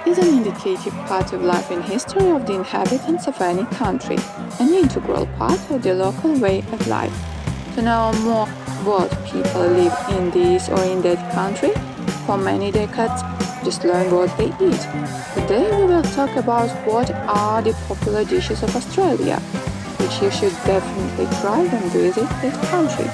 is an indicative part of life and history of the inhabitants of any country, an integral part of the local way of life. To know more what people live in this or in that country for many decades, just learn what they eat. Today we will talk about what are the popular dishes of Australia, which you should definitely try when visit this country.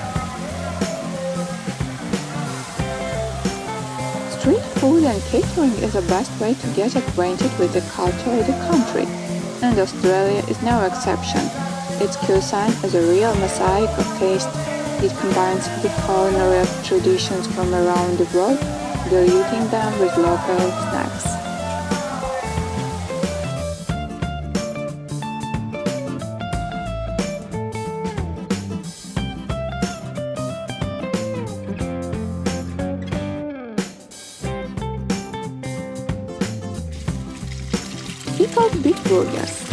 Street food and catering is the best way to get acquainted with the culture of the country, and Australia is no exception. Its cuisine is a real mosaic of taste. It combines the culinary traditions from around the world, diluting them with local snacks. Pickled beet burgers.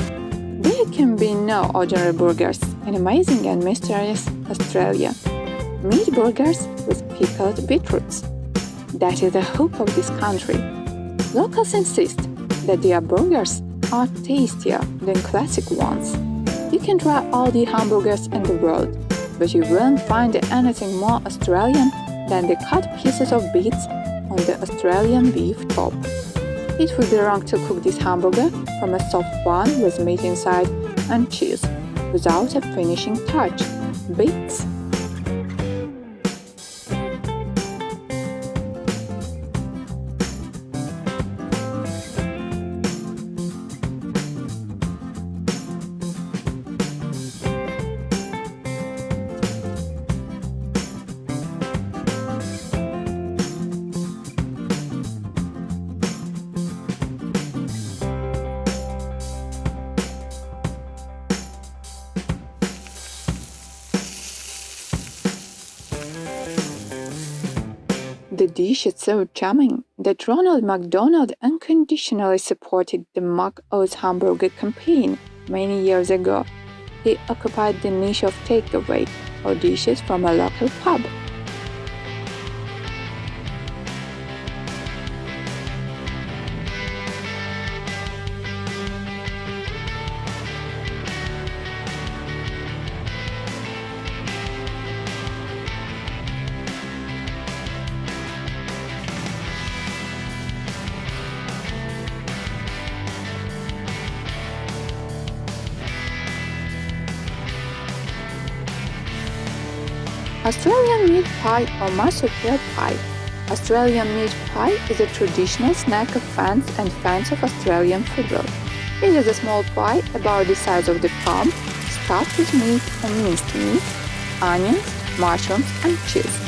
There can be no ordinary burgers in amazing and mysterious Australia. Meat burgers with pickled beetroots. That is the hope of this country. Locals insist that their burgers are tastier than classic ones. You can try all the hamburgers in the world, but you won't find anything more Australian than the cut pieces of beets on the Australian beef top. It would be wrong to cook this hamburger from a soft bun with meat inside and cheese, without a finishing touch, beets. The dish is so charming that Ronald McDonald unconditionally supported the McO's hamburger campaign many years ago. He occupied the niche of takeaway or dishes from a local pub. Australian meat pie or marsupial pie. Australian meat pie is a traditional snack of fans and fans of Australian football. It is a small pie about the size of the palm, stuffed with meat and minced meat, onions, mushrooms and cheese.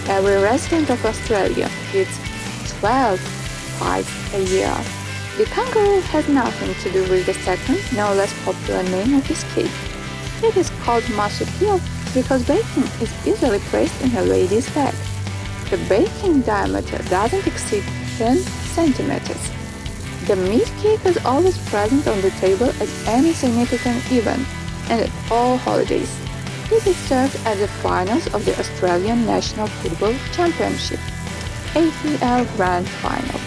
Every resident of Australia eats 12 pies a year. The kangaroo has nothing to do with the second, no less popular name of this cake. It is called marsupial because baking is easily placed in a lady's bag. The baking diameter doesn't exceed 10 centimeters. The meat cake is always present on the table at any significant event and at all holidays. It is served at the finals of the Australian National Football Championship, AFL Grand Final.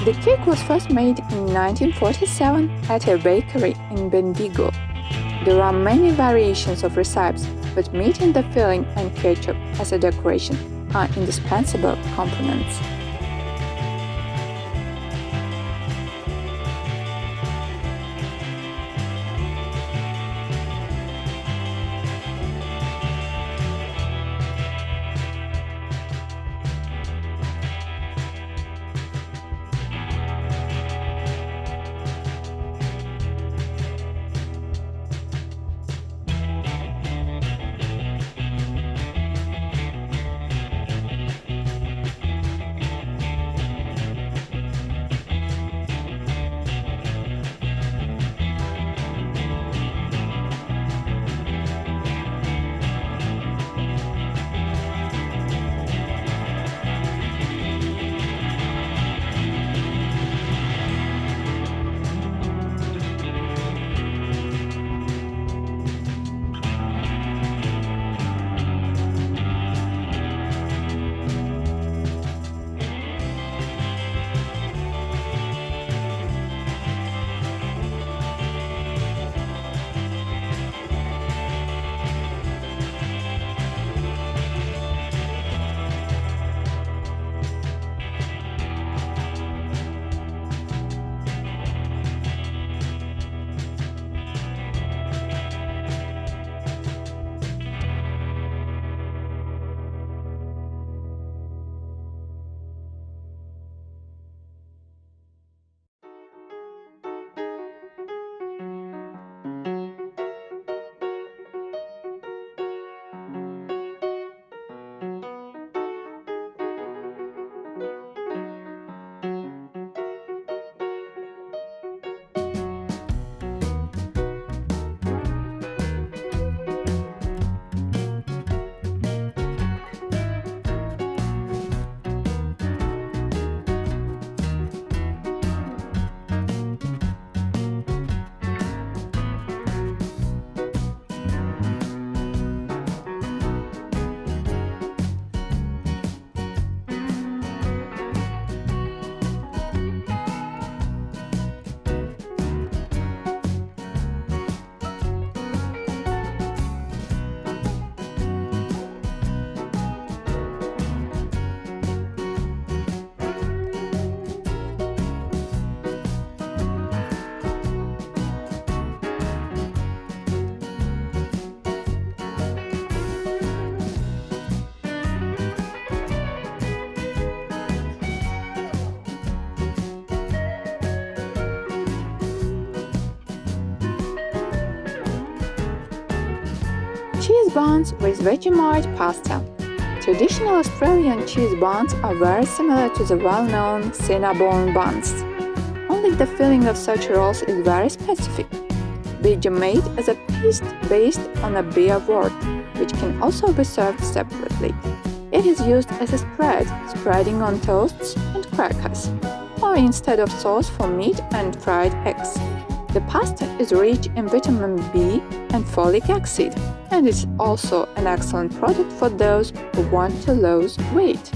The cake was first made in 1947 at a bakery in Bendigo. There are many variations of recipes, but meat in the filling and ketchup as a decoration are indispensable components. Cheese buns with Wedjimight pasta. Traditional Australian cheese buns are very similar to the well-known Cinnabon buns. Only the filling of such rolls is very specific. Wedjimight is a paste based on a beer wort, which can also be served separately. It is used as a spread, spreading on toasts and crackers, or instead of sauce for meat and fried eggs. The pasta is rich in vitamin B and folic acid, and is also an excellent product for those who want to lose weight.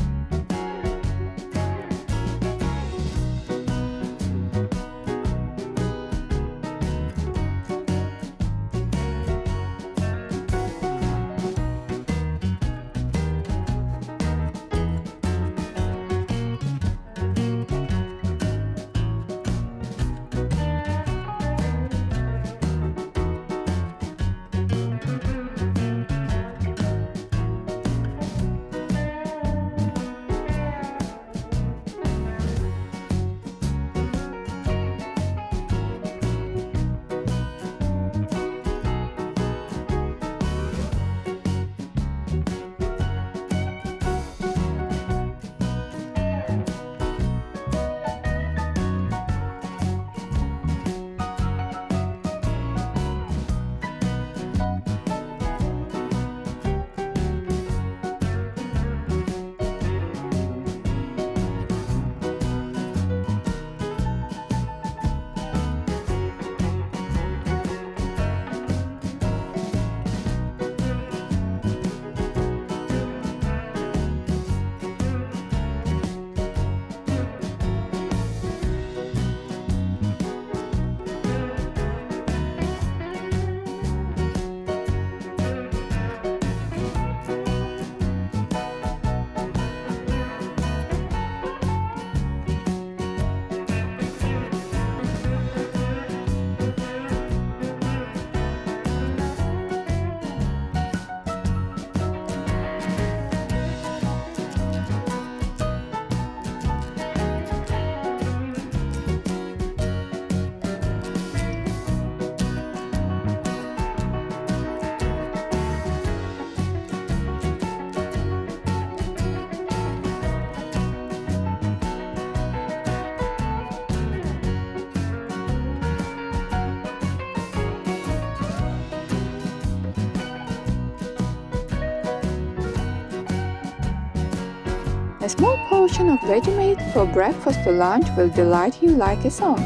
A small portion of Wedjimight for breakfast or lunch will delight you like a song.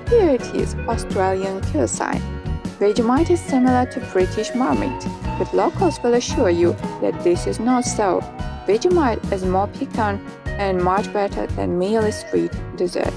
Here it is, Australian cuisine. Wedjimight is similar to British marmite, but locals will assure you that this is not so. Wedjimight is more piquant and much better than merely sweet dessert.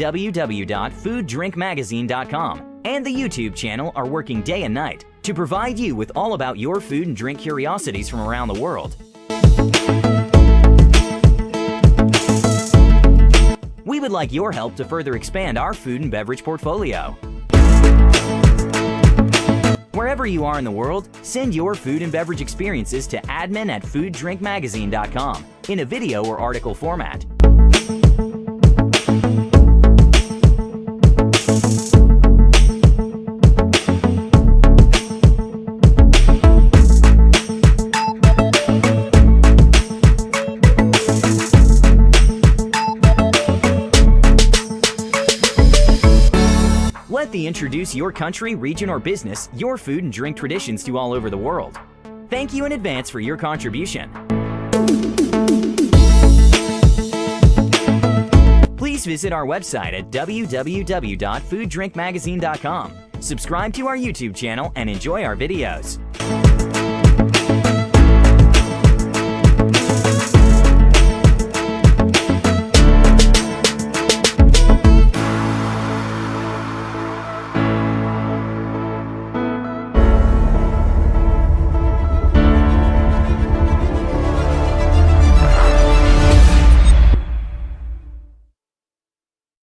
www.fooddrinkmagazine.com and the YouTube channel are working day and night to provide you with all about your food and drink curiosities from around the world. We would like your help to further expand our food and beverage portfolio. Wherever you are in the world, send your food and beverage experiences to admin@fooddrinkmagazine.com in a video or article format. Let the introduce your country, region, or business, your food and drink traditions to all over the world. Thank you in advance for your contribution. Please visit our website at www.fooddrinkmagazine.com. Subscribe to our YouTube channel and enjoy our videos.